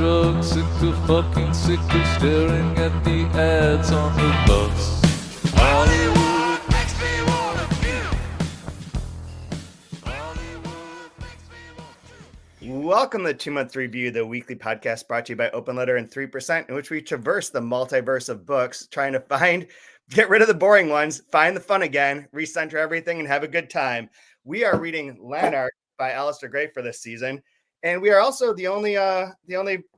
drugs, sick of fucking sick of staring at the ads on the bus. Hollywood makes me wanna puke. Hollywood makes me want to. Welcome to 2 Month Review, the weekly podcast brought to you by Open Letter and 3%, in which we traverse the multiverse of books, trying to get rid of the boring ones, find the fun again, recenter everything, and have a good time. We are reading Lanark by Alasdair Gray for this season, and we are also the only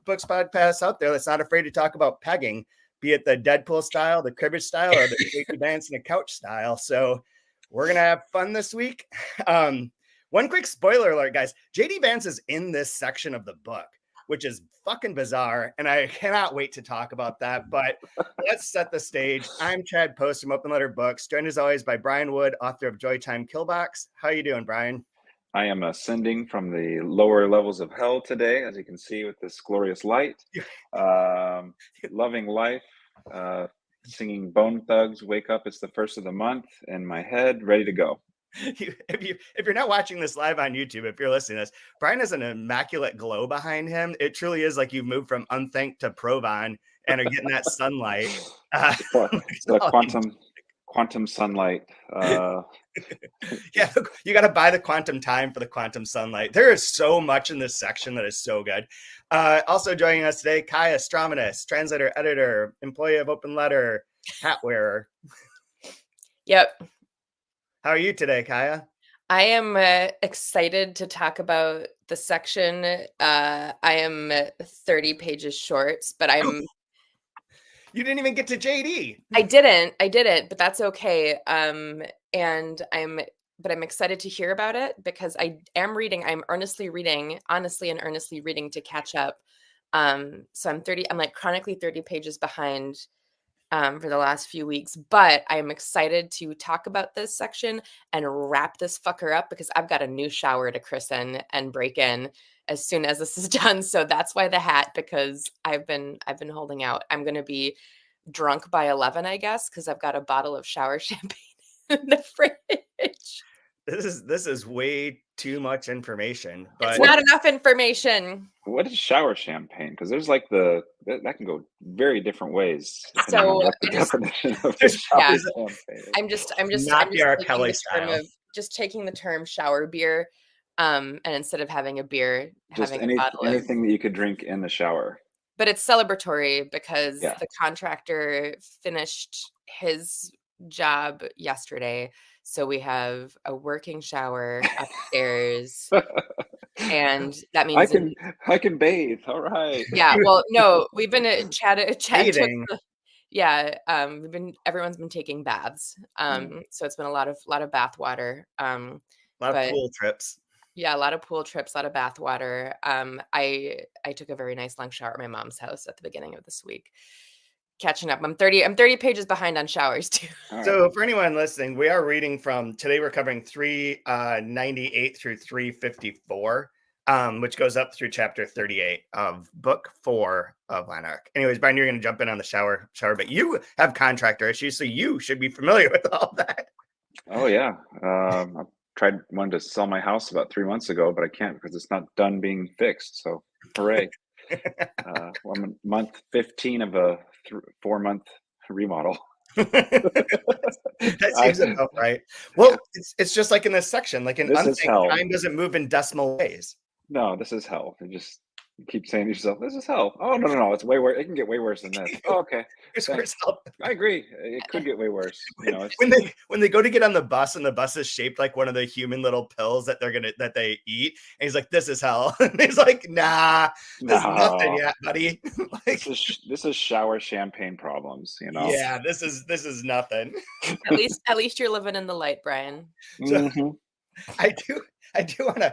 books podcast out there that's not afraid to talk about pegging, be it the Deadpool style, the cribbage style, or the JD Vance and a couch style. So we're gonna have fun this week. One quick spoiler alert, guys. JD Vance is in this section of the book, which is fucking bizarre, and I cannot wait to talk about that. But let's set the stage. I'm Chad Post from Open Letter Books, joined as always by Brian Wood, author of Joytime Killbox. How you doing, Brian? I am ascending from the lower levels of hell today, as you can see with this glorious light. Loving life, singing Bone Thugs, Wake Up, It's the First of the Month, in my head, ready to go. If you're not watching this live on YouTube, if you're listening to this, Brian has an immaculate glow behind him. It truly is like you've moved from Unthank to Provan and are getting that sunlight. The quantum sunlight. Yeah, you got to buy the quantum time for the quantum sunlight. There is so much in this section that is so good. Also joining us today, Kaija Straumanis, translator, editor, employee of Open Letter, hat wearer. Yep. How are you today, Kaija? I am excited to talk about the section. I am 30 pages short, but I'm... You didn't even get to JD. I didn't, but that's okay. I'm excited to hear about it because I'm honestly and earnestly reading to catch up. So I'm like chronically 30 pages behind for the last few weeks, but I'm excited to talk about this section and wrap this fucker up because I've got a new shower to christen and break in as soon as this is done. So that's why the hat, because I've been holding out. I'm going to be drunk by 11, I guess, because I've got a bottle of shower champagne in the fridge. This is way too much information. But it's not enough information. What is shower champagne? Because there's like that can go very different ways. So I'm just not the R. Kelly style. Just taking the term shower beer, and instead of having a beer, having a bottle anything that you could drink in the shower. But it's celebratory because the contractor finished his job yesterday. So we have a working shower upstairs. And that means I can bathe. All right. Yeah. Well, no, we've been at Chad. Everyone's been taking baths. So it's been a lot of bath water. A lot of pool trips. Yeah, a lot of pool trips, a lot of bath water. I took a very nice long shower at my mom's house at the beginning of this week. Catching up. I'm 30 pages behind on showers too. So for anyone listening, we are reading today we're covering 398 through 354, which goes up through chapter 38 of book 4 of Lanark. Anyways, Brian, you're going to jump in on the shower, but you have contractor issues, so you should be familiar with all that. Oh yeah. Wanted to sell my house about 3 months ago, but I can't because it's not done being fixed. So hooray. I'm on month 15 of a 4-month remodel. That seems about right. Well, it's just like in this section, like in Unthank, time doesn't move in decimal ways. No, this is hell. You keep saying to yourself, this is hell. Oh, no. It's way worse. It can get way worse than this. Oh, okay. I agree. It could get way worse. When they go to get on the bus and the bus is shaped like one of the human little pills that they eat. And he's like, this is hell. And he's like, nah, this is nothing yet, buddy. This is shower champagne problems, Yeah, this is nothing. At least you're living in the light, Brian. Mm-hmm. I do want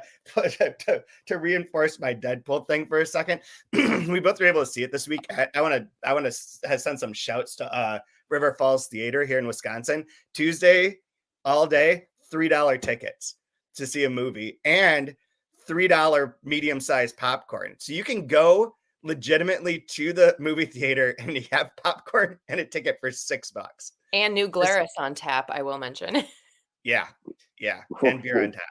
to reinforce my Deadpool thing for a second. We both were able to see it this week. I want to send some shouts to River Falls Theater here in Wisconsin. Tuesday, all day, $3 tickets to see a movie and $3 medium-sized popcorn. So you can go legitimately to the movie theater and you have popcorn and a ticket for $6. And new Glarus on tap, I will mention. Yeah, and beer on tap.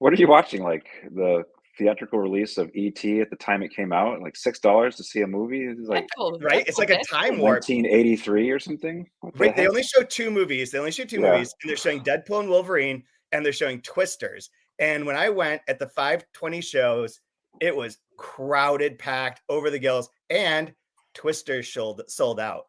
What are you watching? Like the theatrical release of E.T. at the time it came out, like $6 to see a movie. It was like Deadpool, right? It's like a time warp. 1983 or something. What the Right? They heck? only show two movies. They only show two Yeah. movies, and they're showing Deadpool and Wolverine, and they're showing Twisters. And when I went at the 5:20 shows, it was crowded, packed, over the gills, and Twisters sold out.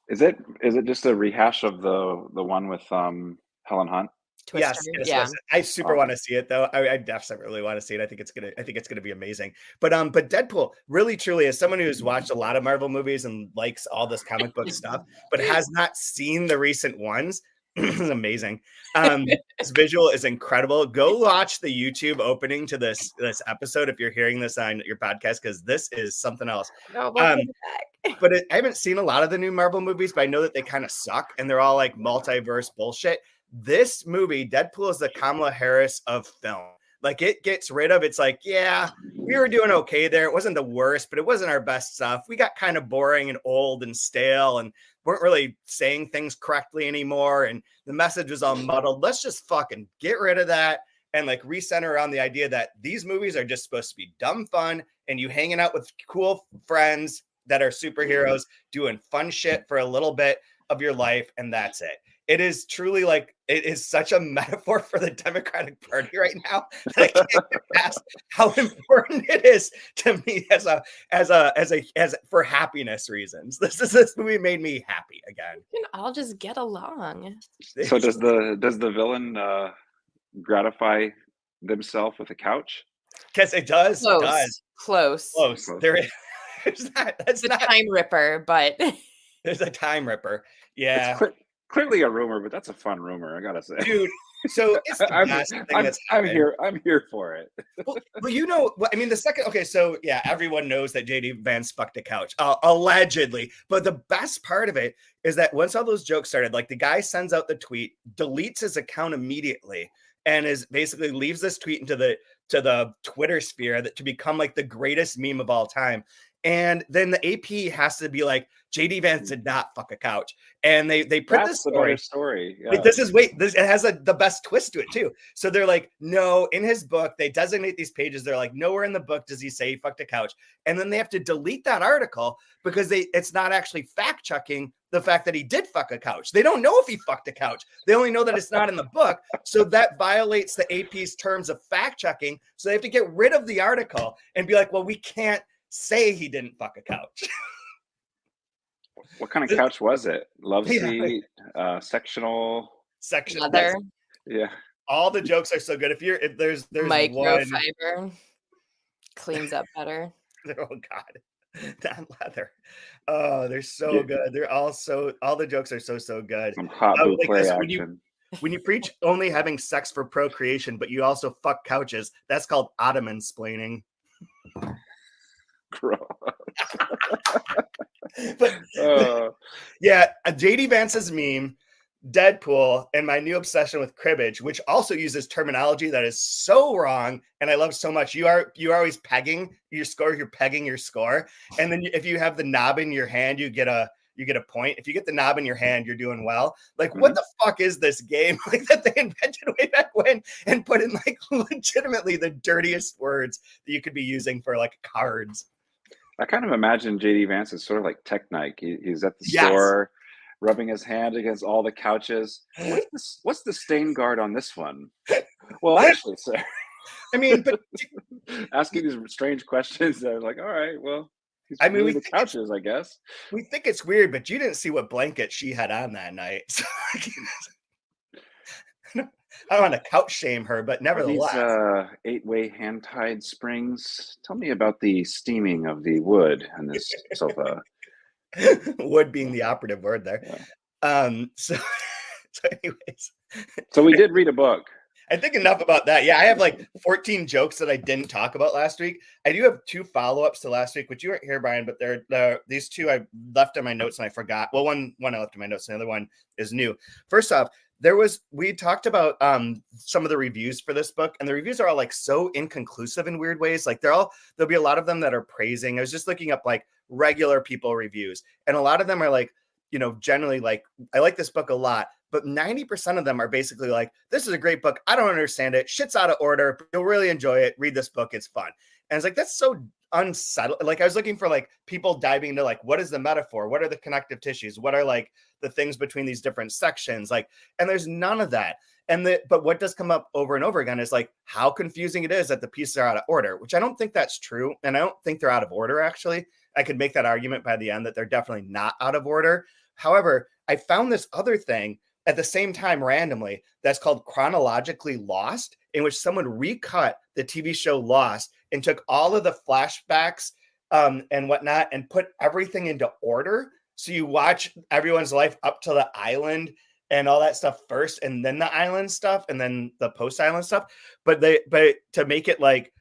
Is it just a rehash of the one with Helen Hunt? Twister. Yes, it is. Yeah. I super want to see it though. I definitely really want to see it. I think it's gonna be amazing. But Deadpool, really truly, as someone who's watched a lot of Marvel movies and likes all this comic book stuff, but has not seen the recent ones, is amazing. This visual is incredible. Go watch the YouTube opening to this episode if you're hearing this on your podcast, because this is something else. No, welcome back. But I haven't seen a lot of the new Marvel movies, but I know that they kind of suck and they're all like multiverse bullshit. This movie, Deadpool, is the Kamala Harris of film. Like, it gets rid of, it's like, yeah, we were doing okay there. It wasn't the worst, but it wasn't our best stuff. We got kind of boring and old and stale and weren't really saying things correctly anymore. And the message was all muddled. Let's just fucking get rid of that and like recenter around the idea that these movies are just supposed to be dumb fun and you hanging out with cool friends that are superheroes, doing fun shit for a little bit of your life, and that's it. It is truly like, it is such a metaphor for the Democratic Party right now. I can't get past how important it is to me as for happiness reasons. This movie made me happy again. We can all just get along. So does the villain gratify themselves with a couch? Because it does. Close. It does. Close. There is. There's not. That's It's a not. time ripper, but There's a time ripper. Yeah, It's clearly a rumor, but that's a fun rumor, I gotta say. dude. So it's the best thing that's happened. I'm here for it. Well, you know, I mean, the second, okay, so yeah, everyone knows that JD Vance fucked a couch, allegedly. But the best part of it is that once all those jokes started, like the guy sends out the tweet, deletes his account immediately, and is basically leaves this tweet into the Twitter sphere to become like the greatest meme of all time. And then the AP has to be like, JD Vance did not fuck a couch. And they print this story. Yeah. Like, it has the best twist to it too. So they're like, no, in his book, they designate these pages. They're like, nowhere in the book does he say he fucked a couch. And then they have to delete that article because it's not actually fact checking the fact that he did fuck a couch. They don't know if he fucked a couch. They only know that it's not in the book. So that violates the AP's terms of fact checking. So they have to get rid of the article and be like, well, we can't say he didn't fuck a couch. What kind of couch was it? Love Yeah. seat, sectional. Section leather, Yeah. All the jokes are so good. If there's one, microfiber, cleans up better. oh god, that leather. Oh, they're so good. They're all the jokes are so good. Some hot boot like play this, action. When you preach only having sex for procreation, but you also fuck couches, that's called Ottoman-splaining. Gross. But yeah, JD Vance's meme, Deadpool, and my new obsession with cribbage, which also uses terminology that is so wrong and I love so much. You are always pegging your score. You're pegging your score, and then if you have the knob in your hand, you get a point. If you get the knob in your hand, you're doing well. Like, what the fuck is this game like that they invented way back when and put in like legitimately the dirtiest words that you could be using for like cards? I kind of imagine JD Vance is sort of like Tech Nike. He's at the store, rubbing his hand against all the couches. What's the stain guard on this one? Well, actually, sir. I mean, but asking these strange questions. They're like, all right, well, I mean, the couches, I guess. We think it's weird, but you didn't see what blanket she had on that night. So, I don't want to couch shame her, but nevertheless. These 8-way hand-tied springs. Tell me about the steaming of the wood on this sofa. Wood being the operative word there. Yeah. So anyways. So we did read a book. I think enough about that. Yeah, I have like 14 jokes that I didn't talk about last week. I do have 2 follow-ups to last week, which you weren't here, Brian, but these 2 I left on my notes and I forgot. Well, one I left in my notes, and the other one is new. First off, we talked about some of the reviews for this book, and the reviews are all like so inconclusive in weird ways. Like there'll be a lot of them that are praising. I was just looking up like regular people reviews, and a lot of them are like, you know, generally like, I like this book a lot, but 90% of them are basically like, this is a great book. I don't understand it. Shit's out of order. You'll really enjoy it. Read this book. It's fun. And it's like, that's so unsettled. Like I was looking for like people diving into like, what is the metaphor? What are the connective tissues? What are like the things between these different sections? Like, and there's none of that. But what does come up over and over again is like how confusing it is that the pieces are out of order, which I don't think that's true. And I don't think they're out of order, actually. I could make that argument by the end that they're definitely not out of order. However, I found this other thing at the same time randomly that's called Chronologically Lost, in which someone recut the TV show Lost and took all of the flashbacks and whatnot and put everything into order. So you watch everyone's life up to the island and all that stuff first, and then the island stuff, and then the post-island stuff. But to make it like,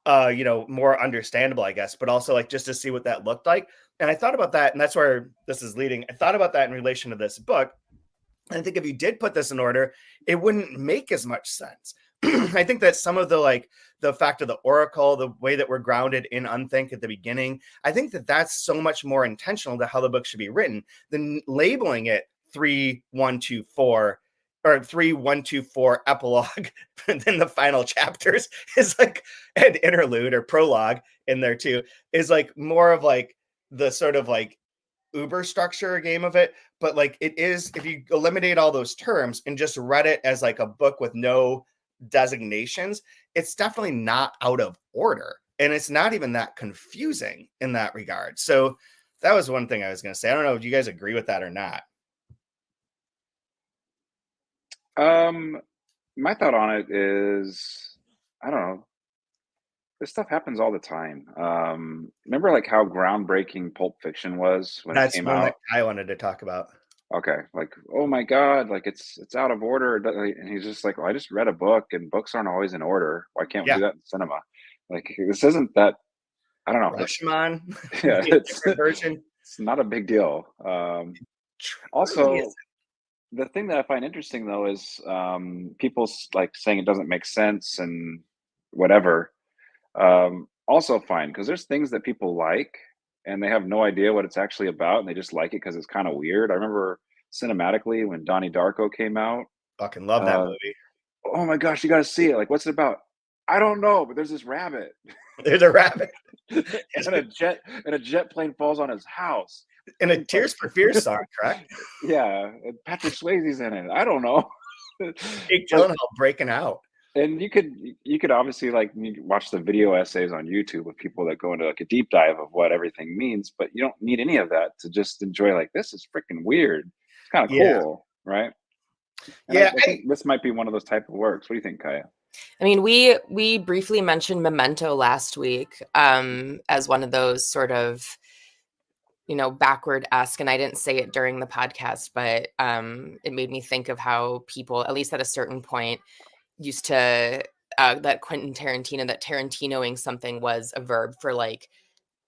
more understandable, I guess, but also like just to see what that looked like. And I thought about that, and that's where this is leading. I thought about that in relation to this book. And I think if you did put this in order, it wouldn't make as much sense. I think that some of the fact of the oracle, the way that we're grounded in Unthank at the beginning, I think that that's so much more intentional to how the book should be written than labeling it 3-1-2-4 or 3-1-2-4 epilogue. And then the final chapters is like an interlude or prologue in there too, is like more of like the sort of like Uber structure game of it. But like it is, if you eliminate all those terms and just read it as like a book with no designations, it's definitely not out of order. And it's not even that confusing in that regard. So that was one thing I was going to say. I don't know if you guys agree with that or not. My thought on it is, I don't know. This stuff happens all the time. Remember like how groundbreaking Pulp Fiction was when it came That's one out? that I wanted to talk about. Okay, like, oh my God, like it's out of order. And he's just like, well, I just read a book and books aren't always in order. Why can't we do that in cinema? Like this isn't that, I don't know. Rashomon, Yeah, it's version. It's not a big deal. Also, the thing that I find interesting though is people like saying it doesn't make sense and whatever. Also fine, because there's things that people like and they have no idea what it's actually about and they just like it because it's kind of weird. I remember cinematically when Donnie Darko came out. Fucking love that movie. Oh my gosh, you got to see it. Like, what's it about? I don't know, but there's this rabbit. There's a rabbit. and a jet plane falls on his house. And a Tears for Fears song, correct? Yeah, and Patrick Swayze's in it. I don't know. Jake Gyllenhaal breaking out. And you could obviously like watch the video essays on YouTube of people that go into like a deep dive of what everything means, but you don't need any of that to just enjoy like, this is freaking weird. It's kind of cool, right? And I think this might be one of those type of works. What do you think, Kaija? I mean, we briefly mentioned Memento last week as one of those sort of, backward-esque, and I didn't say it during the podcast, but it made me think of how people, at least at a certain point, used to that Quentin Tarantino, that Tarantinoing something was a verb for like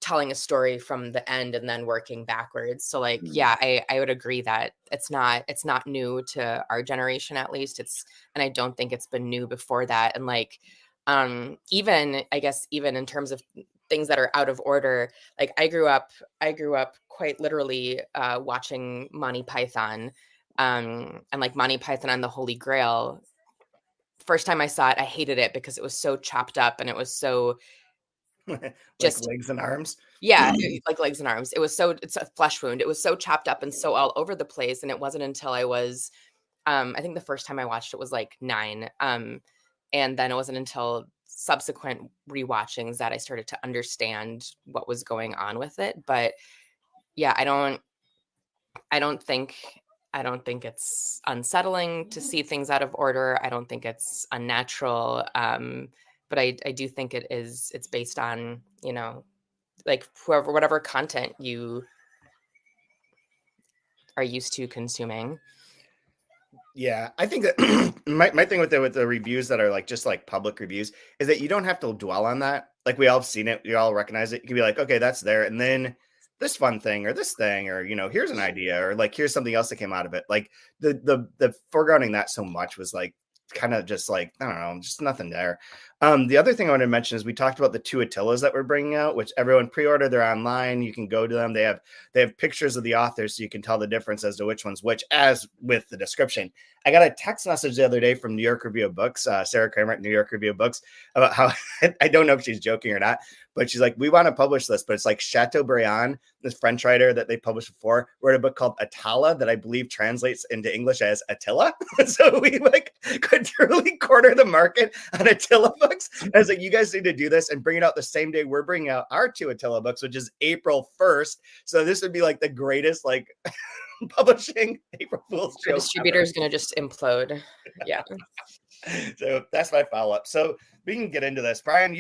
telling a story from the end and then working backwards. So like, yeah, I would agree that it's not new to our generation, at least. And I don't think it's been new before that. And like, even in terms of things that are out of order, like I grew up quite literally watching Monty Python, and like Monty Python and the Holy Grail. First time I saw it, I hated it because it was so chopped up and it was so just like legs and arms. Yeah, like legs and arms. It's a flesh wound. It was so chopped up and so all over the place. And it wasn't until I was, I think the first time I watched it was like 9. And then it wasn't until subsequent rewatchings that I started to understand what was going on with it. But yeah, I don't think it's unsettling to see things out of order. I don't think it's unnatural. But I do think it's based on, like whatever content you are used to consuming. Yeah, I think that my thing with the reviews that are like just like public reviews is that you don't have to dwell on that. Like we all have seen it, we all recognize it. You can be like, okay, that's there, and then this fun thing or this thing, or here's an idea, or like here's something else that came out of it. Like the foregrounding that so much was like kind of just like, I don't know, just nothing there. The other thing I want to mention is we talked about the 2 Attilas that we're bringing out, which everyone pre-order. They're online. You can go to them. They have pictures of the authors, so you can tell the difference as to which one's which, as with the description. I got a text message the other day from New York Review of Books, Sarah Kramer at New York Review of Books, about how I don't know if she's joking or not, but she's like, we want to publish this, but it's like Chateaubriand, this French writer that they published before, wrote a book called Attila that I believe translates into English as Attila. So we like could truly corner the market on Attila books. And I was like, you guys need to do this and bring it out the same day we're bringing out our 2 Attila books, which is April 1st. So this would be like the greatest like publishing April Fool's Your joke distributor is going to just implode. Yeah. So that's my follow-up. So we can get into this. Brian,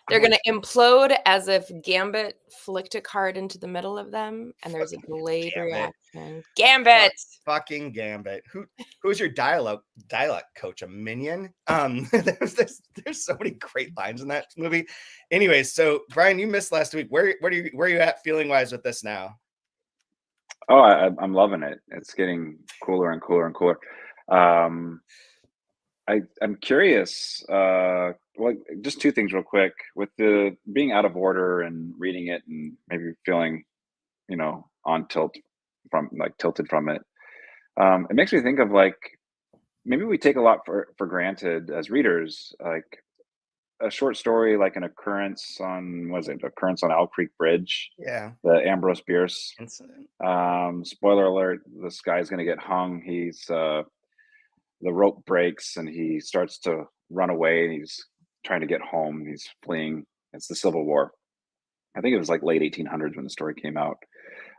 They're going to implode as if Gambit flicked a card into the middle of them, and there's a delayed reaction. Gambit! Fucking Gambit. Who's your dialogue coach? A minion? There's so many great lines in that movie. Anyways, so Brian, you missed last week. Where are you at feeling wise with this now? Oh, I'm loving it. It's getting cooler and cooler and cooler. I'm curious. Well, just 2 things real quick. With the being out of order and reading it and maybe feeling, on tilted from it. It makes me think of like maybe we take a lot for granted as readers, like a short story, like an occurrence on Owl Creek Bridge. Yeah. The Ambrose Bierce incident. Spoiler alert: this guy's going to get hung. He's the rope breaks and he starts to run away. And he's trying to get home. He's fleeing. It's the Civil War. I think it was like late 1800s when the story came out.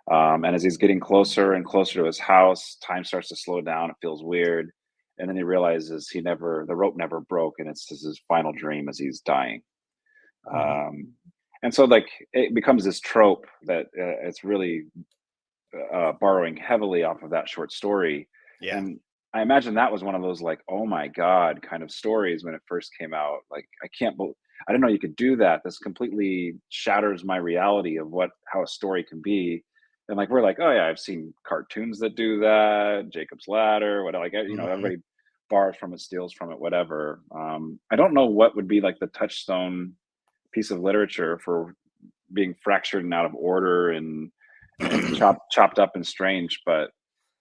And as he's getting closer and closer to his house, time starts to slow down. It feels weird. And then he realizes the rope never broke, and it's his final dream as he's dying. And so like it becomes this trope that it's really borrowing heavily off of that short story. Yeah. And I imagine that was one of those like, oh my God, kind of stories when it first came out. Like, I didn't know you could do that. This completely shatters my reality of how a story can be. And like, we're like, oh yeah, I've seen cartoons that do that, Jacob's Ladder, whatever, like, everybody borrows from it, steals from it, whatever. I don't know what would be like the touchstone piece of literature for being fractured and out of order and chopped up and strange, but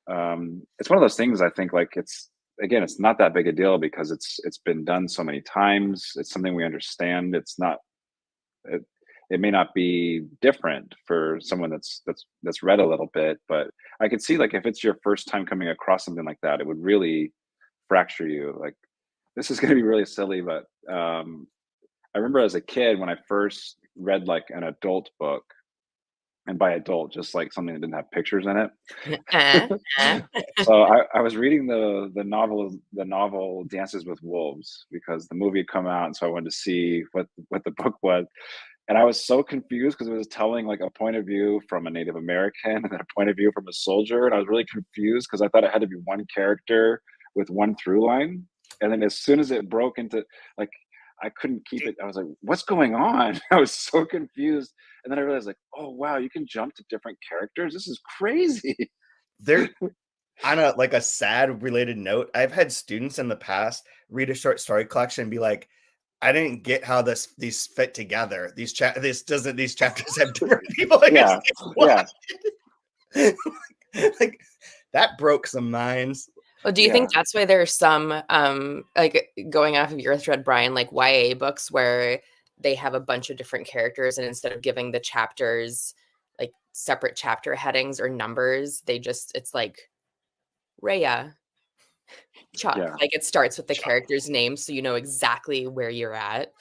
it's one of those things. I think like it's not that big a deal because it's been done so many times. It's something we understand. It may not be different for someone that's read a little bit, but I could see like if it's your first time coming across something like that, it would really fracture you. Like, this is going to be really silly, but I remember as a kid when I first read like an adult book. And by adult, just like something that didn't have pictures in it. So I was reading the novel Dances with Wolves because the movie had come out, and so I wanted to see what the book was. And I was so confused because it was telling like a point of view from a Native American and then a point of view from a soldier, and I was really confused because I thought it had to be one character with one through line. And then as soon as it broke into like, I couldn't keep it. I was like, what's going on? I was so confused. And then I realized like, oh, wow, you can jump to different characters. This is crazy. There, on a sad related note, I've had students in the past read a short story collection and be like, I didn't get how these fit together. These chapters have different people. Yeah. Like that broke some minds. Well, do you think that's why there's some, like going off of your thread, Brian, like YA books where they have a bunch of different characters and instead of giving the chapters like separate chapter headings or numbers, it's like Rhea, Chuck. Yeah. Like it starts with the character's name so you know exactly where you're at.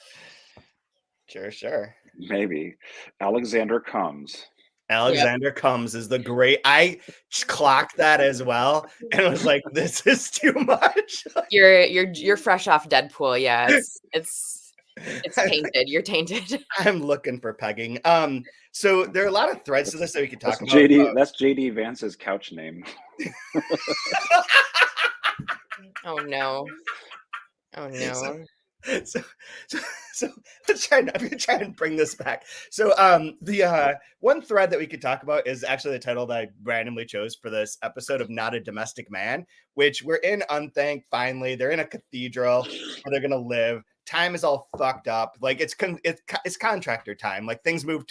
Sure. Maybe. Alexander Comes. Alexander Comes is the great. I clocked that as well, and I was like, "This is too much." You're fresh off Deadpool, yeah. It's tainted. You're tainted. I'm looking for pegging. So there are a lot of threads to this that we could talk about. That's JD Vance's couch name. Oh no. So I'm gonna try and bring this back. So the one thread that we could talk about is actually the title that I randomly chose for this episode of Not a Domestic Man, which we're in Unthank finally. They're in a cathedral where they're gonna live. time is all fucked up. Like it's contractor time. Like things move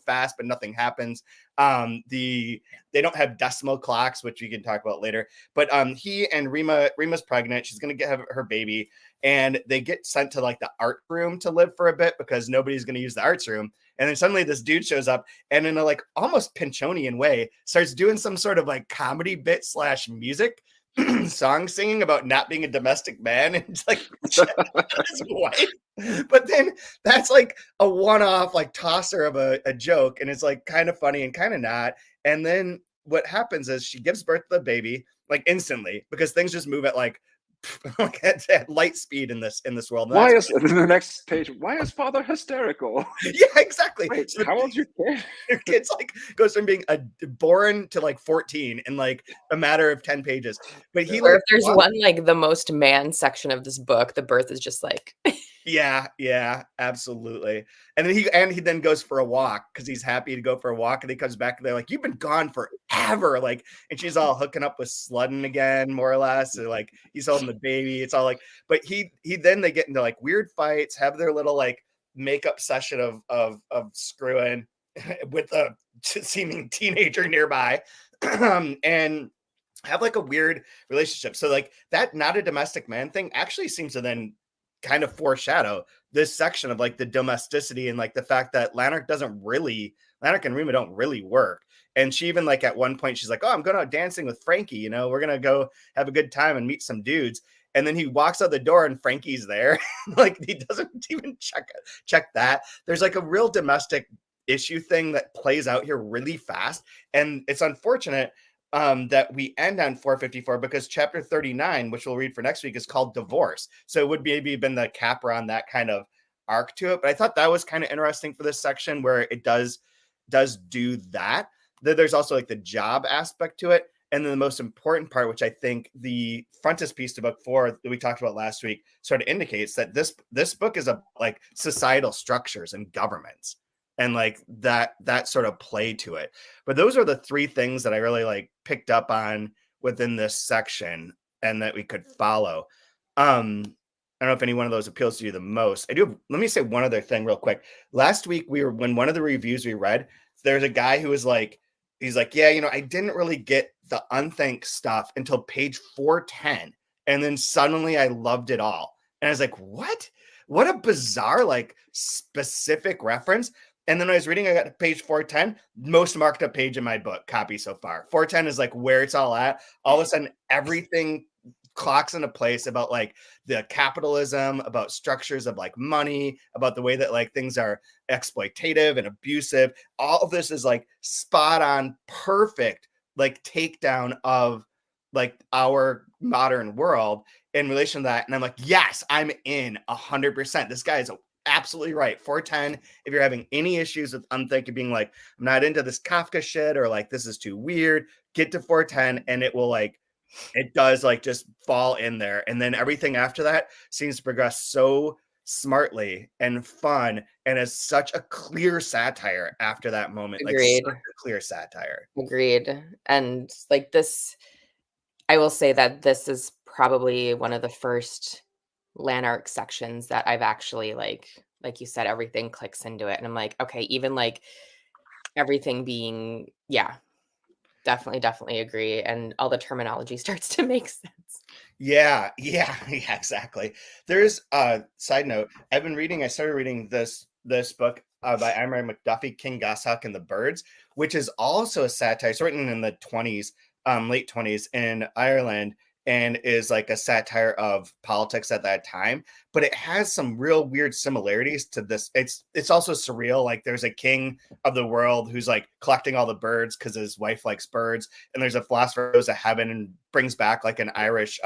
fast, but nothing happens. They don't have decimal clocks, which we can talk about later. But he and Rima's pregnant. She's gonna have her baby, and they get sent to like the art room to live for a bit because nobody's gonna use the arts room. And then suddenly this dude shows up and in a like almost Pinchonian way starts doing some sort of like comedy bit / music song singing about not being a domestic man and just like his wife. But then that's like a one-off like tosser of a joke, and it's like kind of funny and kind of not. And then what happens is she gives birth to the baby like instantly because things just move at like at light speed in this world. And Why is the next page? Why is father hysterical? yeah, exactly. Wait, So how old's your kid? your kid's like goes from being born to like 14 in like a matter of 10 pages. But he Or like if there's one like the most man section of this book, the birth is just like yeah, absolutely. And then he then goes for a walk because he's happy to go for a walk, and he comes back and they're like, "You've been gone forever." Like, and she's all hooking up with Sludden again, more or less. Or like he's holding the baby. It's all like, but he then they get into like weird fights, have their little like makeup session of screwing with a seeming teenager nearby, and have like a weird relationship. So like that not a domestic man thing actually seems to then kind of foreshadow this section of like the domesticity and like the fact that Lanark and Rima don't really work. And she even like at one point she's like, "Oh, I'm going out dancing with Frankie, you know, we're gonna go have a good time and meet some dudes." And then he walks out the door and Frankie's there. Like he doesn't even check that. There's like a real domestic issue thing that plays out here really fast, and it's unfortunate that we end on 454 because chapter 39, which we'll read for next week, is called Divorce. So it would maybe been the capper on that kind of arc to it. But I thought that was kind of interesting for this section where it does do that. There's also like the job aspect to it. And then the most important part, which I think the frontispiece to book 4 that we talked about last week sort of indicates that this book is like societal structures and governments and like that sort of play to it. But those are the 3 things that I really like picked up on within this section and that we could follow. I don't know if any one of those appeals to you the most. Let me say one other thing real quick. Last week when one of the reviews we read, there's a guy who was like, he's like, yeah, you know, I didn't really get the Unthank stuff until page 410. And then suddenly I loved it all. And I was like, what a bizarre, like specific reference. And then when I was reading, I got to page 410, most marked up page in my book copy so far. 410 is like where it's all at. All of a sudden, everything clocks into place about like the capitalism, about structures of like money, about the way that like things are exploitative and abusive. All of this is like spot on, perfect, like takedown of like our modern world in relation to that. And I'm like, yes, I'm in 100%. This guy is absolutely right. 410. If you're having any issues with Unthank being like, I'm not into this Kafka shit, or like this is too weird, get to 410 and it will like, it does like just fall in there. And then everything after that seems to progress so smartly and fun and is such a clear satire after that moment. Agreed. Like such a clear satire. Agreed. And like this, I will say that this is probably one of the first Lanark sections that I've actually like you said, everything clicks into it. And I'm like, okay, even like everything being, yeah, definitely agree. And all the terminology starts to make sense. Yeah, exactly. There's a side note. I started reading this book by Emery McDuffie, King Goshawk and the Birds, which is also a satire. It's written in the 20s, late 20s in Ireland, and is like a satire of politics at that time. But it has some real weird similarities to this. It's also surreal. Like there's a king of the world who's like collecting all the birds because his wife likes birds, and there's a philosopher who goes to heaven and brings back like an Irish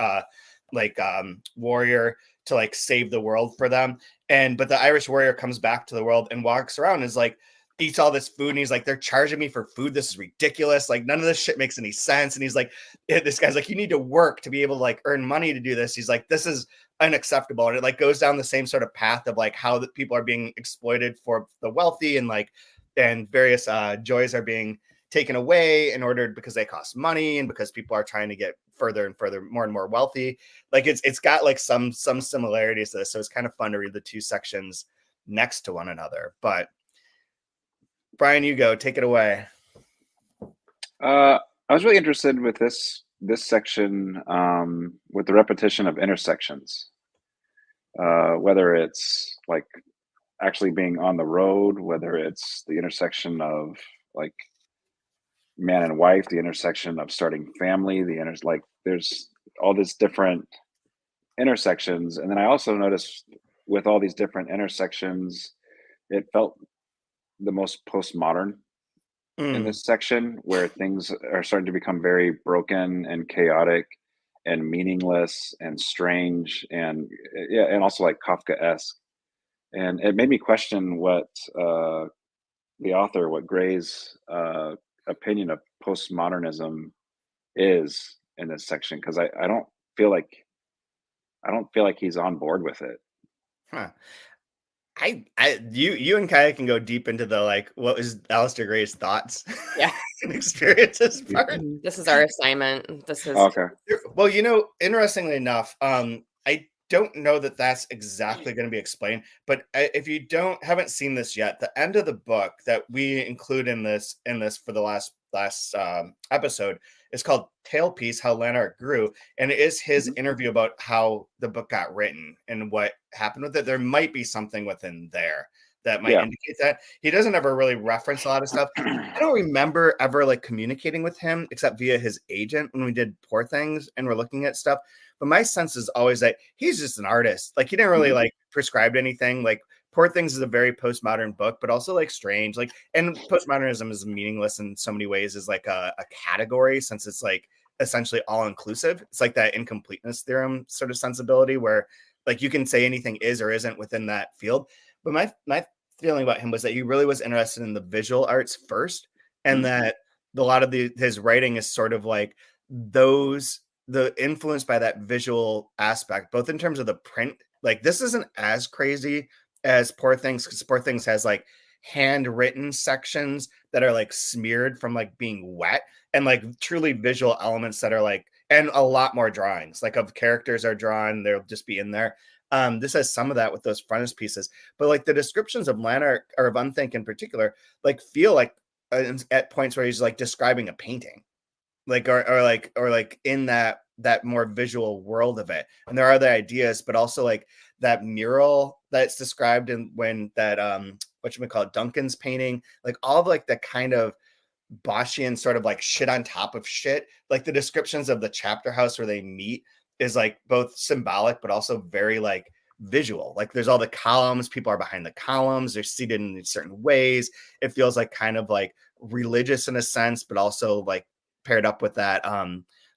warrior to like save the world for them. But the Irish warrior comes back to the world and walks around and is like, eats all this food, and he's like, they're charging me for food. This is ridiculous. Like none of this shit makes any sense. And he's like, this guy's like, you need to work to be able to like earn money to do this. He's like, this is unacceptable. And it like goes down the same sort of path of like how the people are being exploited for the wealthy and like, and various joys are being taken away in order because they cost money and because people are trying to get further and further, more and more wealthy. Like it's got like some similarities to this. So it's kind of fun to read the two sections next to one another. But Brian, you go, take it away. I was really interested with this section with the repetition of intersections, whether it's like actually being on the road, whether it's the intersection of like man and wife, the intersection of starting family, like there's all these different intersections. And then I also noticed with all these different intersections, it felt the most postmodern in this section, where things are starting to become very broken and chaotic and meaningless and strange and yeah, and also like Kafka-esque. And it made me question what the author, what Gray's opinion of postmodernism is in this section, because I don't feel like he's on board with it. Huh. You and Kaija can go deep into the like what was Alasdair Gray's thoughts Yeah. and experiences part. This is our assignment. This is Okay. Well, interestingly enough, I don't know that that's exactly going to be explained, but if you haven't seen this yet, the end of the book that we include in this for the last episode is called Tailpiece: How Lanark Grew, and it is his interview about how the book got written and what happened with it. There might be something within there that might indicate that. He doesn't ever really reference a lot of stuff. I don't remember ever like communicating with him except via his agent when we did Poor Things and we're looking at stuff. But my sense is always that he's just an artist. Like he didn't really like prescribe anything. Like Poor Things is a very postmodern book, but also like strange. Like, and postmodernism is meaningless in so many ways as like a category, since it's like essentially all inclusive. It's like that incompleteness theorem sort of sensibility where like you can say anything is or isn't within that field. But my feeling about him was that he really was interested in the visual arts first, and that a lot of his writing is sort of like the influence by that visual aspect, both in terms of the print. Like this isn't as crazy as Poor Things, because Poor Things has like handwritten sections that are like smeared from like being wet, and like truly visual elements that are like, and a lot more drawings like of characters are drawn, they'll just be in there. This has some of that with those frontispieces, but like the descriptions of Lanark or of Unthank in particular, like feel like at points where he's like describing a painting, like or like in that more visual world of it. And there are the ideas, but also like that mural that's described in when that whatchamacallit, Duncan's painting, like all of like the kind of Boschian sort of like shit on top of shit. Like the descriptions of the chapter house where they meet is like both symbolic but also very like visual. Like there's all the columns, people are behind the columns, they're seated in certain ways. It feels like kind of like religious in a sense, but also like paired up with that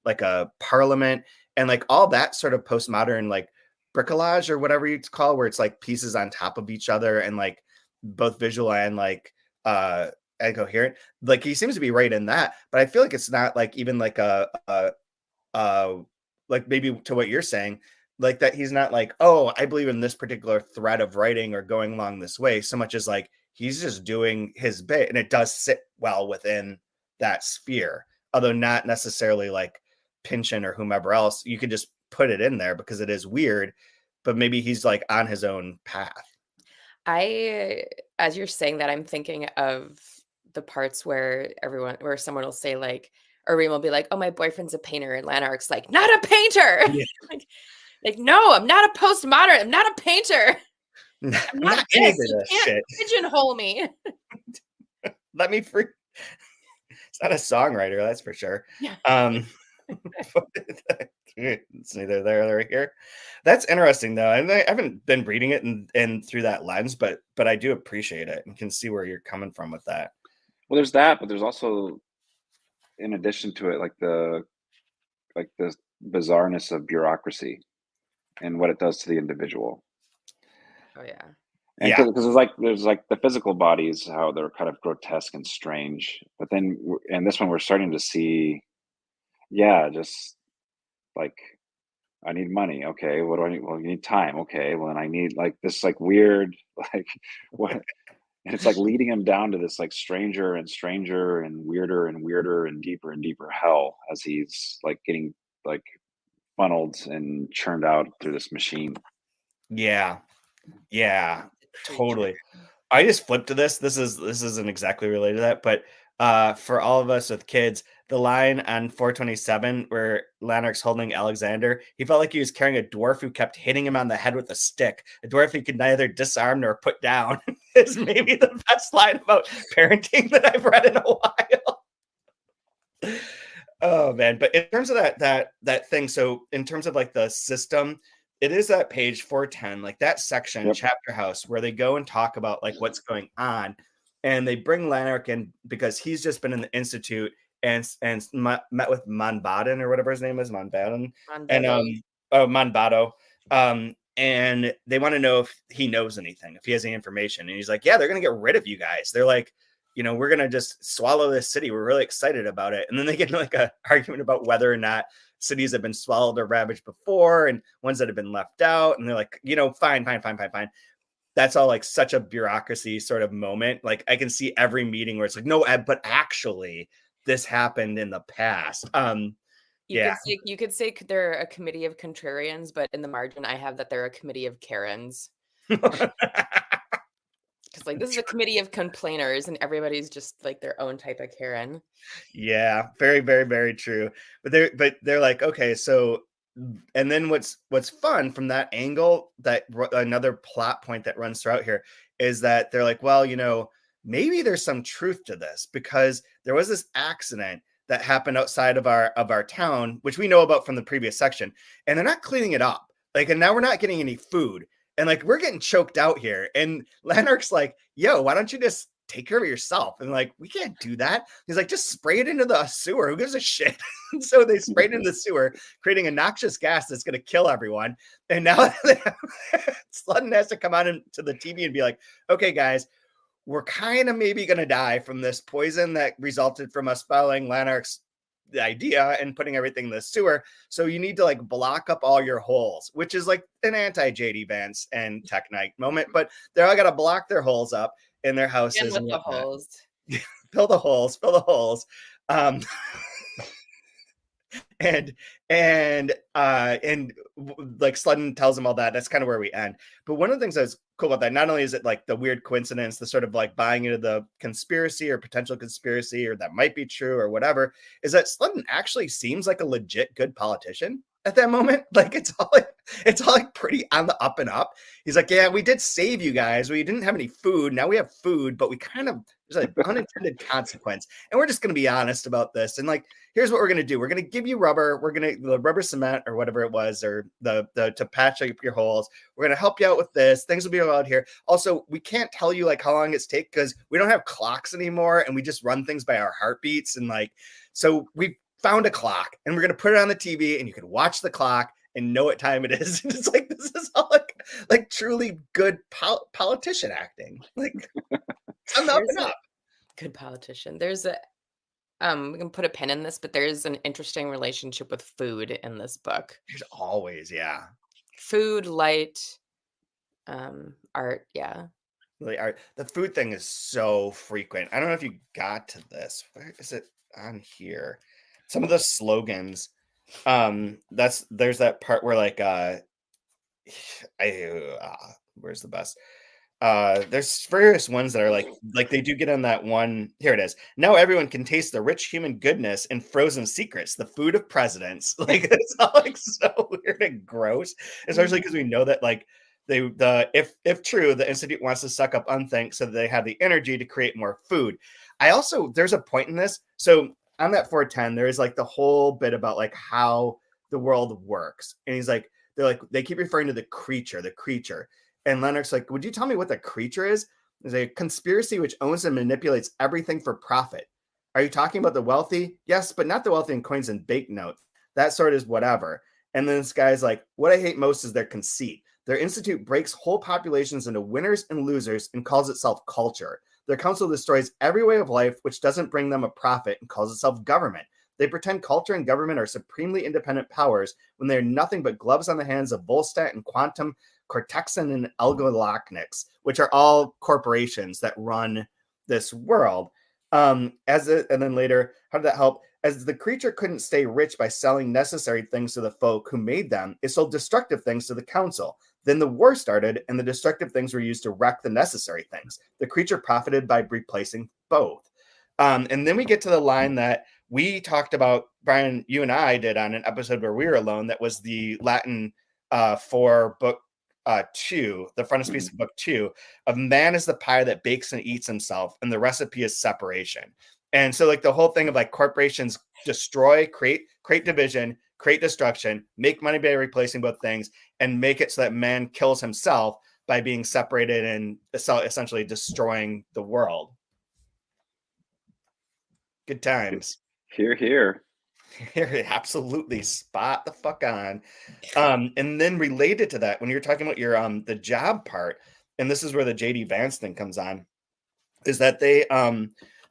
like a parliament and like all that sort of postmodern like bricolage or whatever you call, where it's like pieces on top of each other and like both visual and like and coherent. Like he seems to be right in that, but I feel like it's not like even like a like maybe to what you're saying, like that he's not like, oh, I believe in this particular thread of writing or going along this way, so much as like he's just doing his bit, and it does sit well within that sphere, although not necessarily like Pynchon or whomever else. You could just put it in there because it is weird, but maybe he's like on his own path. As you're saying that, I'm thinking of the parts where someone will say like, or Reem will be like, oh, my boyfriend's a painter, and Lanark's like, not a painter. Yeah. like, no, I'm not a postmodern. I'm not a painter. I'm not any this. of You this can't shit. pigeonhole me. Let me free. It's not a songwriter, that's for sure. Yeah. It's neither there nor here. That's interesting though, and I haven't been reading it and through that lens, but I do appreciate it and can see where you're coming from with that. Well, there's that, but there's also, in addition to it, like the bizarreness of bureaucracy and what it does to the individual. Oh yeah. And because there's like the physical bodies, how they're kind of grotesque and strange, but then in this one we're starting to see, just like, I need money. Okay, what do I need? Well, you need time. Okay, well, then I need like this like weird like what And it's like leading him down to this like stranger and stranger and weirder and deeper hell as he's like getting like funneled and churned out through this machine. Yeah. Yeah. Creature. Totally. I just flipped to this. This isn't exactly related to that, but for all of us with kids, the line on 427 where Lanark's holding Alexander, he felt like he was carrying a dwarf who kept hitting him on the head with a stick. A dwarf he could neither disarm nor put down is maybe the best line about parenting that I've read in a while. Oh man, but in terms of that thing, so in terms of like the system, it is that page 410, like that section, Yep. chapter house, where they go and talk about like what's going on, and they bring Lanark in because he's just been in the institute and met with Monbaden or whatever his name is, Monbaden, and Monbato, and they want to know if he knows anything, if he has any information, and he's like, yeah, they're gonna get rid of you guys. They're like, we're going to just swallow this city. We're really excited about it. And then they get into like a argument about whether or not cities have been swallowed or ravaged before and ones that have been left out. And they're like, fine. That's all like such a bureaucracy sort of moment. Like I can see every meeting where it's like, no, but actually this happened in the past. You could say they're a committee of contrarians, but in the margin, I have that they're a committee of Karens. Because like this is a committee of complainers, and everybody's just like their own type of Karen. Yeah, very, very, very true. But they're like, okay, so, and then what's fun from that angle, that another plot point that runs throughout here is that they're like, well, maybe there's some truth to this because there was this accident that happened outside of our town, which we know about from the previous section, and they're not cleaning it up. Like, and now we're not getting any food. And like, we're getting choked out here. And Lanark's like, yo, why don't you just take care of yourself? And like, we can't do that. He's like, just spray it into the sewer. Who gives a shit? And so they sprayed it into the sewer, creating a noxious gas that's going to kill everyone. And now Sludden has to come out into the TV and be like, okay, guys, we're kind of maybe going to die from this poison that resulted from us following Lanark's idea and putting everything in the sewer. So you need to like block up all your holes, which is like an anti-JD Vance and Tech Knight moment, but they're all got to block their holes up in their houses. And with the holes. Fill the holes. And like Sludden tells him all that. That's kind of where we end. But one of the things that's cool about that, not only is it like the weird coincidence, the sort of like buying into the conspiracy or potential conspiracy, or that might be true or whatever, is that Sludden actually seems like a legit good politician at that moment. Like it's all like pretty on the up and up. He's like, yeah, we did save you guys. We didn't have any food. Now we have food, but we kind of, there's an unintended consequence. And we're just going to be honest about this. And like, here's what we're going to do. We're going to give you rubber. We're going to the rubber cement or whatever it was, or the to patch up your holes. We're going to help you out with this. Things will be allowed here. Also, we can't tell you like how long it's take because we don't have clocks anymore. And we just run things by our heartbeats. And like, so we found a clock and we're going to put it on the TV and you can watch the clock and know what time it is. And it's like, this is all like truly good politician acting. Like, I'm up and up. Good politician. There's a we can put a pin in this, but there's an interesting relationship with food in this book. There's always, yeah. Food, light, art, yeah. Really art. The food thing is so frequent. I don't know if you got to this. Where is it on here? Some of the slogans. There's that part where like where's the best? There's various ones that are like they do get on that one. Here it is. Now everyone can taste the rich human goodness and frozen secrets, the food of presidents. Like it's all like so weird and gross, especially because we know that like if true, the Institute wants to suck up Unthank so that they have the energy to create more food. There's a point in this. So on that 410, there is like the whole bit about like how the world works. And he's like, they keep referring to the creature. And Lanark's like, would you tell me what the creature is? There's a conspiracy which owns and manipulates everything for profit. Are you talking about the wealthy? Yes, but not the wealthy in coins and banknotes. That sort is whatever. And then this guy's like, what I hate most is their conceit. Their institute breaks whole populations into winners and losers and calls itself culture. Their council destroys every way of life which doesn't bring them a profit and calls itself government. They pretend culture and government are supremely independent powers when they are nothing but gloves on the hands of Volstat and quantum Cortexan and Elgolokniks, which are all corporations that run this world. And then later, how did that help? As the creature couldn't stay rich by selling necessary things to the folk who made them, it sold destructive things to the council. Then the war started, and the destructive things were used to wreck the necessary things. The creature profited by replacing both. And then we get to the line that we talked about, Brian, you and I did on an episode where we were alone. That was the Latin for book 2, the frontispiece of book 2, of man is the pie that bakes and eats himself, and the recipe is separation. And so like the whole thing of like corporations destroy, create division, create destruction, make money by replacing both things, and make it so that man kills himself by being separated and essentially destroying the world. Good times. Here. Absolutely spot the fuck on. And then related to that, when you're talking about your the job part, and this is where the JD Vance thing comes on, is that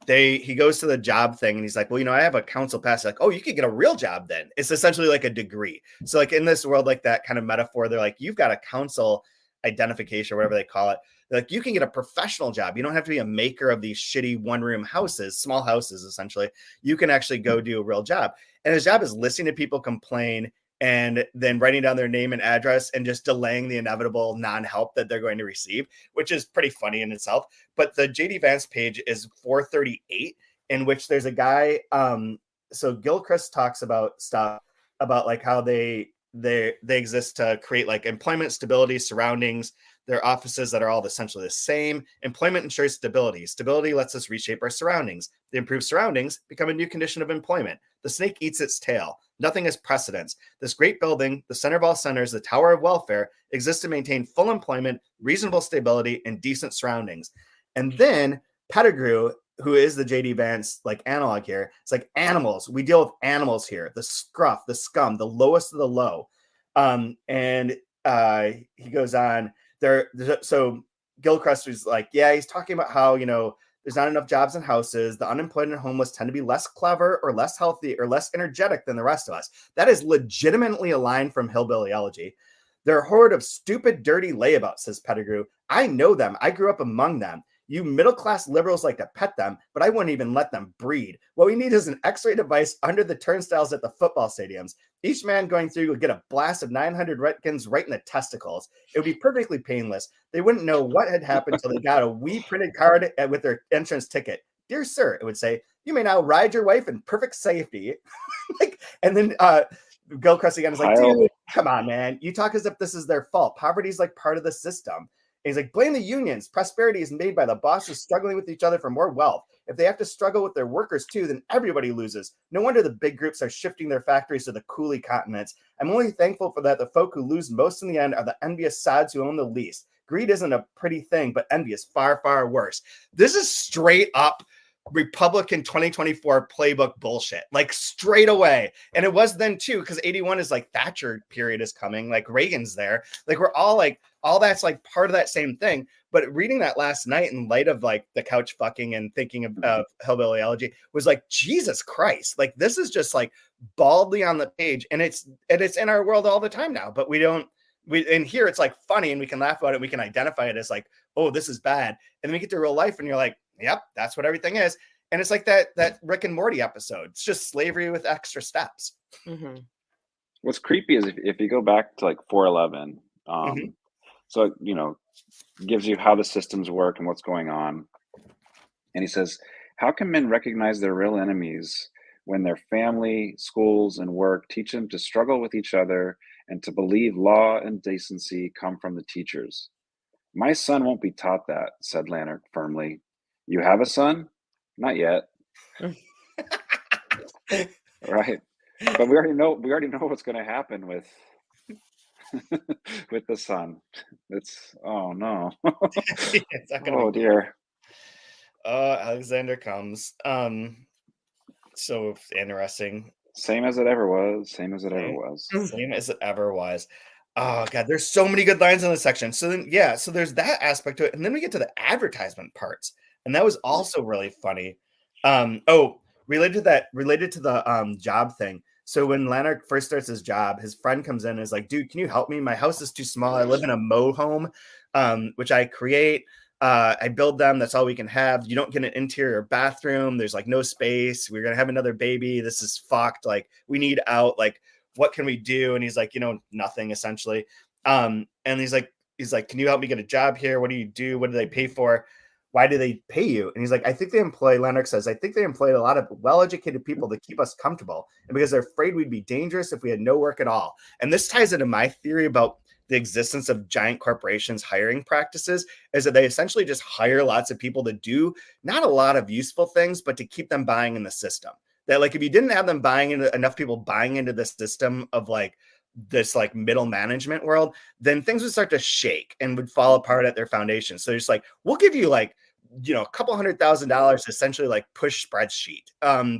he goes to the job thing and he's like, well, you know, I have a council pass. Like, oh, you could get a real job then. It's essentially like a degree. So like in this world, like that kind of metaphor, they're like, you've got a council identification or whatever they call it. They're like, you can get a professional job. You don't have to be a maker of these shitty one-room houses, small houses, essentially. You can actually go do a real job. And his job is listening to people complain and then writing down their name and address and just delaying the inevitable non-help that they're going to receive, which is pretty funny in itself. But the JD Vance page is 438, in which there's a guy. So Gilchrist talks about stuff about like how they exist to create like employment stability, surroundings, their offices that are all essentially the same. Employment ensures stability. Stability lets us reshape our surroundings. The improved surroundings become a new condition of employment. The snake eats its tail. Nothing has precedence. This great building, the center of all centers, the Tower of Welfare, exists to maintain full employment, reasonable stability, and decent surroundings. And then Pettigrew, who is the JD Vance like analog here, it's like animals. We deal with animals here. The scruff, the scum, the lowest of the low. And he goes on there. So Gilchrist was like, yeah, he's talking about how, you know, there's not enough jobs and houses. The unemployed and homeless tend to be less clever or less healthy or less energetic than the rest of us. That is legitimately a line from Hillbillyology. They're a horde of stupid, dirty layabouts, says Pettigrew. I know them. I grew up among them. You middle-class liberals like to pet them, but I wouldn't even let them breed. What we need is an X-ray device under the turnstiles at the football stadiums. Each man going through would get a blast of 900 Roentgens right in the testicles. It would be perfectly painless. They wouldn't know what had happened until they got a wee printed card with their entrance ticket. Dear sir, it would say, you may now ride your wife in perfect safety. And then Gilchrist again is like, dude, come on, man. You talk as if this is their fault. Poverty is like part of the system. And he's like, blame the unions. Prosperity is made by the bosses struggling with each other for more wealth. If they have to struggle with their workers too, then everybody loses. No wonder the big groups are shifting their factories to the coolie continents. I'm only thankful for that. The folk who lose most in the end are the envious sods who own the least. Greed isn't a pretty thing, but envy is far, far worse. This is straight up Republican 2024 playbook bullshit, like straight away. And it was then too, because 81 is like Thatcher period is coming, like Reagan's there. Like we're all like, all that's like part of that same thing. But reading that last night in light of like the couch fucking and thinking of Hillbillyology was like, Jesus Christ, like this is just like baldly on the page. And it's in our world all the time now, but and here it's like funny and we can laugh about it. We can identify it as like, oh, this is bad. And then we get to real life and you're like, yep, that's what everything is. And it's like that Rick and Morty episode. It's just slavery with extra steps. Mm-hmm. What's creepy is if you go back to like 411, so, you know, gives you how the systems work and what's going on. And he says, how can men recognize their real enemies when their family, schools, and work teach them to struggle with each other and to believe law and decency come from the teachers? My son won't be taught that, said Lanark firmly. You have a son? Not yet. Right. But we already know what's going to happen with with the son. It's oh no. It's not gonna oh dear. Alexander comes. So interesting. Same as it ever was. Same as it ever was. Oh god, there's so many good lines in this section. So then so there's that aspect to it. And then we get to the advertisement parts. And that was also really funny. Related to the job thing. So when Lanark first starts his job, his friend comes in and is like, dude, can you help me? My house is too small. I live in a mow home, which I create. I build them. That's all we can have. You don't get an interior bathroom. There's like no space. We're going to have another baby. This is fucked. Like, we need out. Like, what can we do? And he's like, nothing essentially. And he's like, can you help me get a job here? What do you do? What do they pay for? Why do they pay you? And he's like, Lanark says, I think they employ a lot of well-educated people to keep us comfortable. And because they're afraid we'd be dangerous if we had no work at all. And this ties into my theory about the existence of giant corporations hiring practices, is that they essentially just hire lots of people to do not a lot of useful things, but to keep them buying in the system. That like, if you didn't have them enough people buying into the system of like this like middle management world, then things would start to shake and would fall apart at their foundation. So it's like, we'll give you like, a couple $100,000 to essentially like push spreadsheet.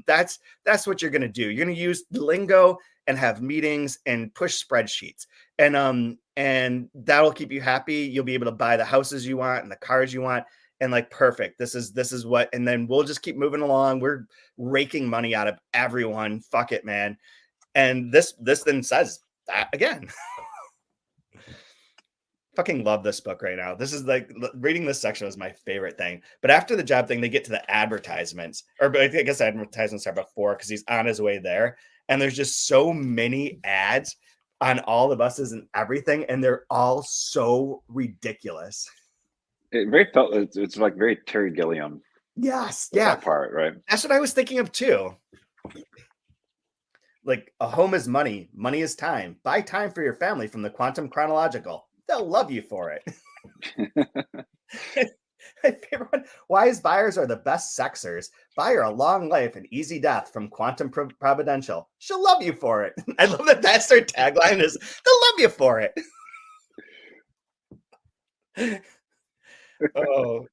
That's what you're going to do. You're going to use lingo and have meetings and push spreadsheets. And that'll keep you happy. You'll be able to buy the houses you want and the cars you want. And like, perfect. This is what, and then we'll just keep moving along. We're raking money out of everyone. Fuck it, man. And this then says that again. Fucking love this book right now. This is like, reading this section was my favorite thing. But after the job thing, they get to the advertisements, or I guess advertisements are before, because he's on his way there. And there's just so many ads on all the buses and everything. And they're all so ridiculous. It felt it's like very Terry Gilliam. Yes. Yeah. That part, right? That's what I was thinking of too. Like, a home is money. Money is time. Buy time for your family from the Quantum Chronological. They'll love you for it. My favorite one. Wise buyers are the best sexers. Buy her a long life and easy death from Quantum Providential. She'll love you for it. I love that that's their tagline is, they'll love you for it. Oh,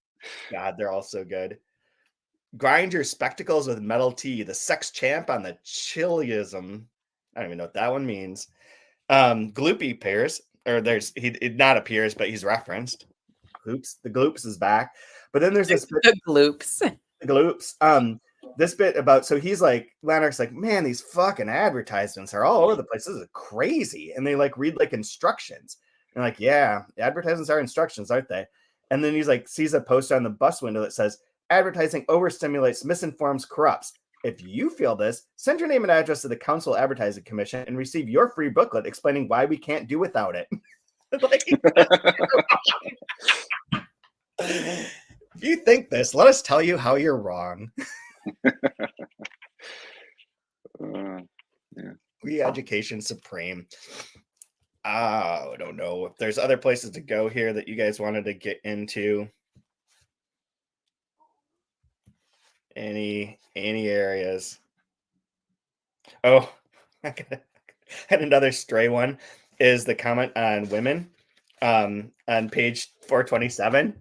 God, they're all so good. Grind your spectacles with metal tea. The sex champ on the chiliism. I don't even know what that one means. Gloopy appears, or it not appears, but he's referenced. The gloops is back. But then there's this bit, the gloops. The gloops. This bit about, so he's like, Lanark's like, man, these fucking advertisements are all over the place. This is crazy. And they like read like instructions. And like, yeah, advertisements are instructions, aren't they? And then he's like, sees a poster on the bus window that says, advertising overstimulates, misinforms, corrupts. If you feel this, send your name and address to the Council Advertising Commission and receive your free booklet explaining why we can't do without it. Like, if you think this, let us tell you how you're wrong. Yeah. Re-education supreme. I don't know if there's other places to go here that you guys wanted to get into. Any areas? Oh, I had another stray one. Is the comment on women on page 427.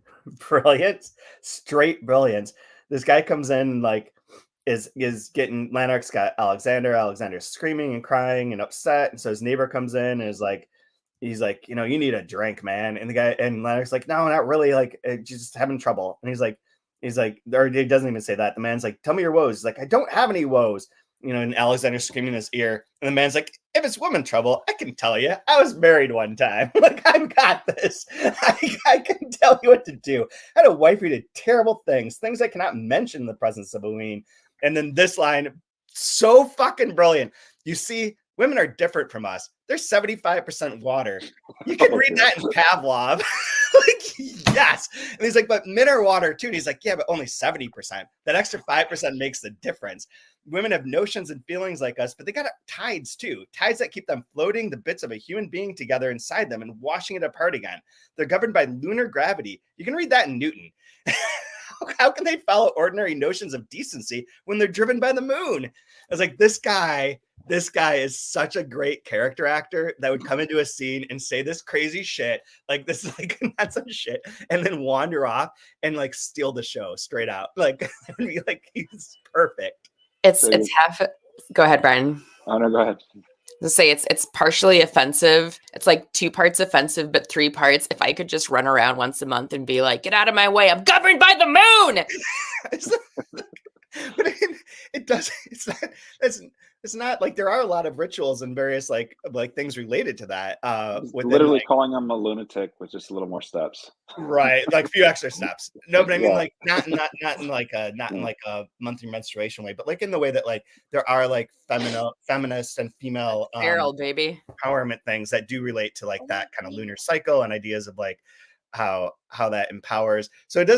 Brilliance, straight brilliance. This guy comes in like is getting, Lanark's got Alexander's screaming and crying and upset, and so his neighbor comes in and is like, he's like, you need a drink, man. And the guy, and Lanark's like, no, not really, like, just having trouble. And he's like, or he doesn't even say that. The man's like, tell me your woes. He's like, I don't have any woes. And Alexander's screaming in his ear. And the man's like, if it's woman trouble, I can tell you. I was married one time. Like, I've got this. I can tell you what to do. I had a wife who did terrible things I cannot mention in the presence of a queen. And then this line, so fucking brilliant. You see, women are different from us. They're 75% water. You can read that in Pavlov. Like, yes. And he's like, but men are water too. And he's like, yeah, but only 70%. That extra 5% makes the difference. Women have notions and feelings like us, but they got tides too. Tides that keep them floating the bits of a human being together inside them and washing it apart again. They're governed by lunar gravity. You can read that in Newton. How can they follow ordinary notions of decency when they're driven by the moon? I was like, this guy is such a great character actor that would come into a scene and say this crazy shit, like this, like not some shit, and then wander off and like steal the show straight out. Like, it would be like, he's perfect. It's half. Go ahead, Brian. Oh no, go ahead. To say it's partially offensive. It's like 2 parts offensive, but 3 parts. If I could just run around once a month and be like, get out of my way, I'm governed by the moon. But it doesn't. It's it's not like there are a lot of rituals and various like things related to that. Within Literally like, calling him a lunatic with just a little more steps. right, like a few extra steps. No, but I mean Yeah. like not in like a not in like a monthly menstruation way, but like in the way that like there are like feminist and female Feral, baby. empowerment things that do relate to like that kind of lunar cycle and ideas of like how that empowers. So it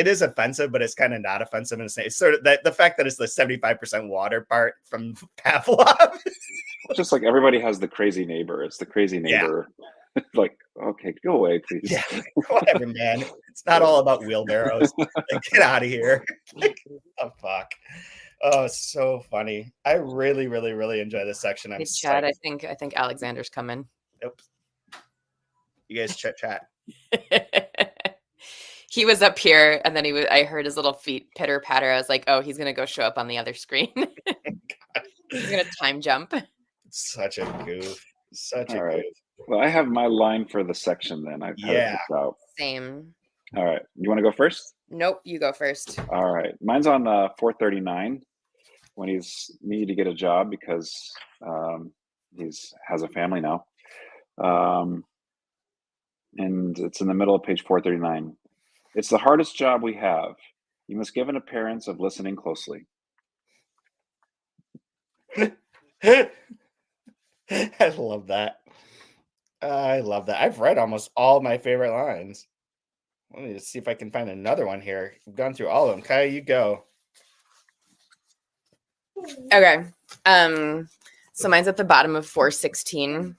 is offensive, but it's kind of not offensive in a sense. It's sort of that the fact that it's the 75% water part from Pavlov. Just like everybody has the crazy neighbor. It's the crazy neighbor. Like, okay, go away, please. Yeah, whatever, man. It's not all about wheelbarrows. Like, get out of here. Like, oh fuck. Oh, it's so funny. I really, really, really enjoy this section. I'm Hey, Chad, psyched. I think Alexander's coming. Oops. You guys chat. He was up here, and then I heard his little feet pitter patter. I was like, oh, he's gonna go show up on the other screen. He's gonna time jump. Such a goof. Such a All right. goof. Well, I have my line for the section then. I've had it picked out. Same. All right. You want to go first? Nope, you go first. All right. Mine's on 439 when he's needed to get a job because he's has a family now. And it's in the middle of page 439. It's the hardest job we have. You must give an appearance of listening closely. I love that. I love that. I've read almost all my favorite lines. Let me just see if I can find another one here. I've gone through all of them. Kaija, you go. Okay. So mine's at the bottom of 416,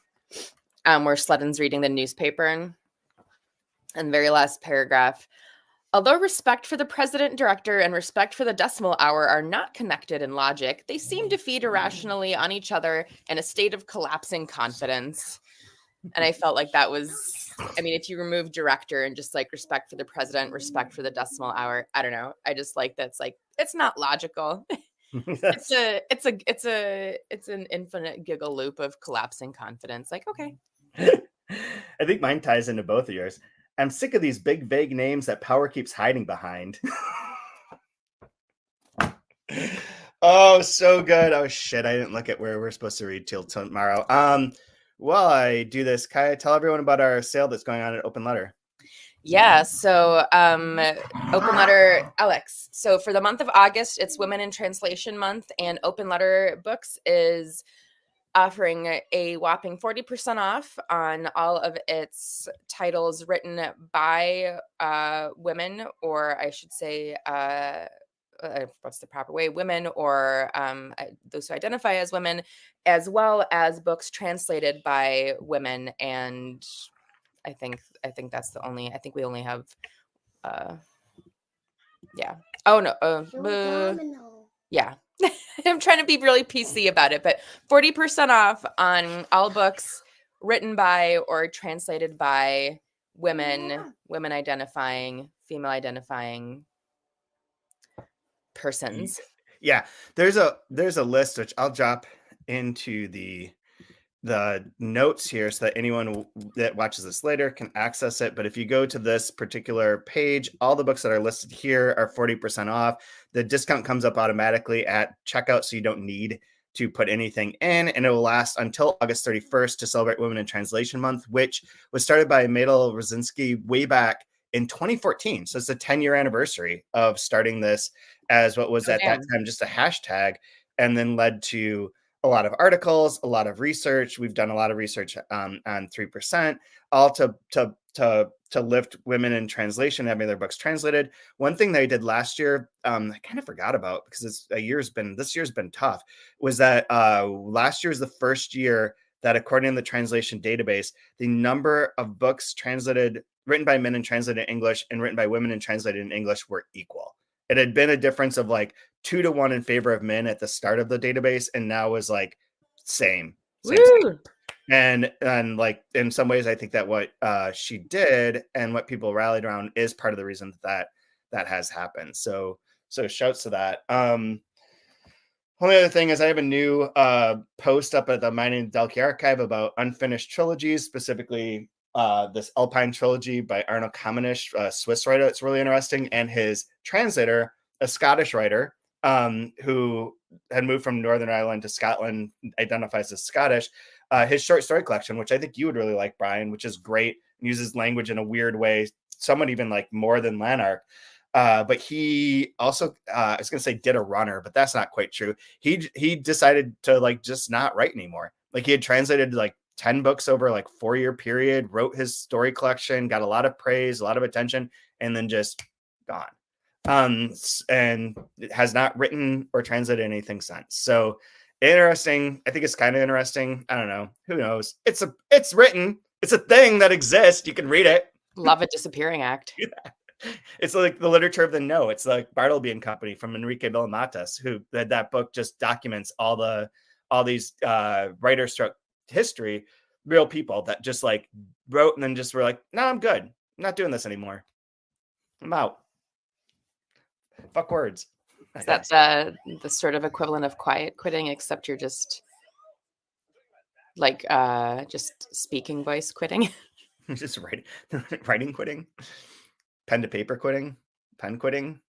where Sledden's reading the newspaper. And the very last paragraph. Although respect for the president director and respect for the decimal hour are not connected in logic, they seem to feed irrationally on each other in a state of collapsing confidence. And I felt like that was, I mean, if you remove director and just like respect for the president, respect for the decimal hour, I don't know. I just like that's like, it's not logical. It's an infinite giggle loop of collapsing confidence. Like, okay. I think mine ties into both of yours. I'm sick of these big, vague names that power keeps hiding behind. Oh, so good. Oh, shit. I didn't look at where we're supposed to read till tomorrow. While I do this, Kaija, tell everyone about our sale that's going on at Open Letter. Yeah. So Open Letter, Alex. So for the month of August, it's Women in Translation Month, and Open Letter Books is offering a whopping 40% off on all of its titles written by women, or I should say, what's the proper way? Women or those who identify as women, as well as books translated by women. And I think that's the only. I think we only have. Yeah. Oh no. Yeah. I'm trying to be really PC about it, but 40% off on all books written by or translated by women, women identifying, female identifying persons. Yeah, there's a list which I'll drop into the notes here so that anyone that watches this later can access it. But if you go to this particular page, all the books that are listed here are 40% off. The discount comes up automatically at checkout, so you don't need to put anything in, and it will last until August 31st to celebrate Women in Translation Month, which was started by Madel Rosinski way back in 2014. So it's a 10-year anniversary of starting this as what was that time just a hashtag, and then led to a lot of articles, a lot of research. We've done a lot of research on 3%, all to lift women in translation, having their books translated. One thing that I did last year, I kind of forgot about because this year's been tough, was that last year was the first year that, according to the translation database, the number of books written by men and translated in English and written by women and translated in English were equal. It had been a difference of like 2-1 in favor of men at the start of the database, and now is like same. And like in some ways, I think that what she did and what people rallied around is part of the reason that has happened. So shouts to that. Only other thing is I have a new post up at the Mining Delkey Archive about unfinished trilogies, specifically this Alpine trilogy by Arno Kamenisch, a Swiss writer. It's really interesting. And his translator, a Scottish writer, who had moved from Northern Ireland to Scotland, identifies as Scottish. His short story collection, which I think you would really like, Brian, which is great, uses language in a weird way, somewhat even like more than Lanark. But he also, I was going to say did a runner, but that's not quite true. He decided to like just not write anymore. Like he had translated like 10 books over like 4-year period, wrote his story collection, got a lot of praise, a lot of attention, and then just gone. And has not written or translated anything since. So interesting. I think it's kind of interesting. I don't know. Who knows? It's written. It's a thing that exists. You can read it. Love a disappearing act. It's like the literature of the no. It's like Bartleby and Company from Enrique Villamatas, who that book just documents all these writer stroke history, real people that just like wrote and then just were like, no, I'm good. I'm not doing this anymore. I'm out. Fuck words. Is that the sort of equivalent of quiet quitting, except you're just like just speaking voice quitting? Just writing quitting, pen to paper quitting, pen quitting.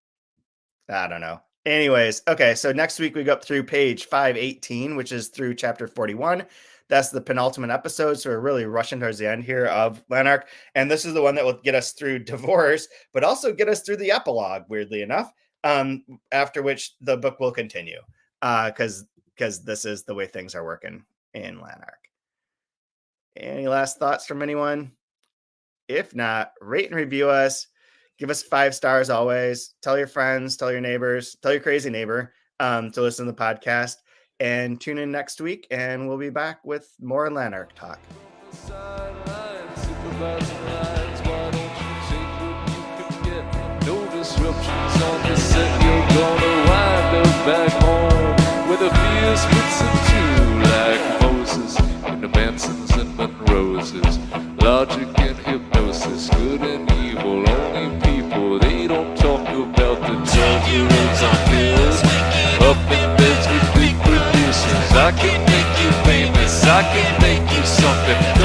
I don't know. Anyways, okay. So next week we go up through page 518, which is through chapter 41. That's the penultimate episode. So we're really rushing towards the end here of Lanark. And this is the one that will get us through divorce, but also get us through the epilogue, weirdly enough. After which the book will continue. Because this is the way things are working in Lanark. Any last thoughts from anyone? If not, rate and review us. Give us 5 stars always. Tell your friends, tell your neighbors, tell your crazy neighbor to listen to the podcast. And tune in next week, and we'll be back with more Lanark talk. No disruptions on the set. You're gonna wind up back home with a fierce mix of two, like Moses and the Mansons and Monroses. Logic and hypnosis, good and evil, only people. They don't talk about the turbulence on hills, up in beds with big producers. I can make you famous, I can make you something.